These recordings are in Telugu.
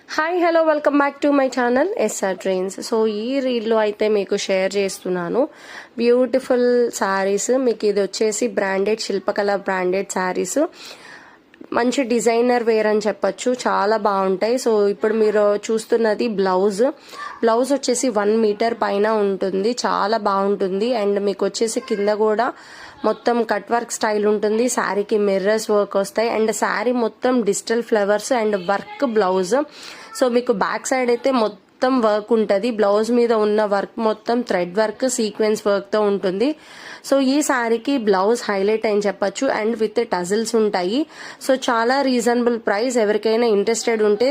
Hi hello welcome back to my channel SR trains. So ఈ రీల్లో అయితే మీకు షేర్ చేస్తున్నాను బ్యూటిఫుల్ శారీస్. మీకు ఇది వచ్చేసి బ్రాండెడ్ శిల్పకళ బ్రాండెడ్ శారీస్, మంచి డిజైనర్ వేర్ అని చెప్పొచ్చు, చాలా బాగుంటాయి. సో ఇప్పుడు మీరు చూస్తున్నది బ్లౌజ్ వచ్చేసి 1 మీటర్ పైన ఉంటుంది, చాలా బాగుంటుంది. అండ్ మీకు వచ్చేసి కింద కూడా మొత్తం కట్ వర్క్ స్టైల్ ఉంటుంది, శారీకి మిర్రర్స్ వర్క్ వస్తాయి. అండ్ శారీ మొత్తం digital flowers and work blouse. So మీకు బ్యాక్ సైడ్ అయితే మొత్తం వర్క్ ఉంటుంది, బ్లౌజ్ మీద ఉన్న వర్క్ మొత్తం థ్రెడ్ వర్క్ సీక్వెన్స్ వర్క్ తో ఉంటుంది. సో ఈ శారీకి బ్లౌజ్ హైలైట్ అని చెప్పొచ్చు అండ్ విత్ టజిల్స్ ఉంటాయి. సో చాలా రీజనబుల్ ప్రైస్. ఎవరికైనా ఇంట్రెస్టెడ్ ఉంటే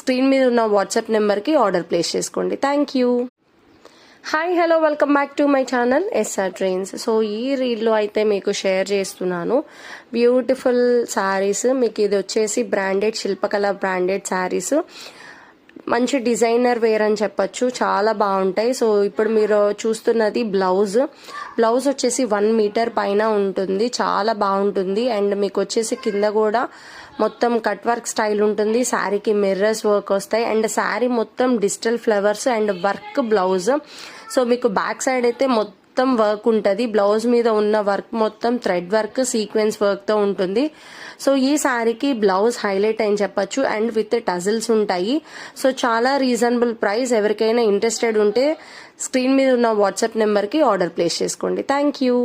స్క్రీన్ మీద ఉన్న వాట్సాప్ నెంబర్కి ఆర్డర్ ప్లేస్ చేసుకోండి. Thank you. Hi hello welcome back to my channel SR trains. So ఈ రీల్లో అయితే మీకు షేర్ చేస్తున్నాను బ్యూటిఫుల్ శారీస్. మీకు ఇది వచ్చేసి బ్రాండెడ్ శిల్పకళ బ్రాండెడ్ శారీస్, మంచి డిజైనర్ వేర్ అని చెప్పొచ్చు, చాలా బాగుంటాయి. సో ఇప్పుడు మీరు చూస్తున్నది బ్లౌజ్ వచ్చేసి 1 మీటర్ పైన ఉంటుంది, చాలా బాగుంటుంది. అండ్ మీకు వచ్చేసి కింద కూడా మొత్తం కట్ వర్క్ స్టైల్ ఉంటుంది, శారీకి మిర్రర్స్ వర్క్ వస్తాయి. అండ్ శారీ మొత్తం digital flowers and work blouse. So మీకు బ్యాక్ సైడ్ అయితే మొత్తం వర్క్ ఉంటుంది, బ్లౌజ్ మీద ఉన్న వర్క్ మొత్తం థ్రెడ్ వర్క్ సీక్వెన్స్ వర్క్ తో ఉంటుంది. సో ఈ శారీకి బ్లౌజ్ హైలైట్ అని చెప్పొచ్చు అండ్ విత్ టజిల్స్ ఉంటాయి. సో చాలా రీజనబుల్ ప్రైస్. ఎవరికైనా ఇంట్రెస్టెడ్ ఉంటే స్క్రీన్ మీద ఉన్న వాట్సాప్ నెంబర్కి ఆర్డర్ ప్లేస్ చేసుకోండి. Thank you.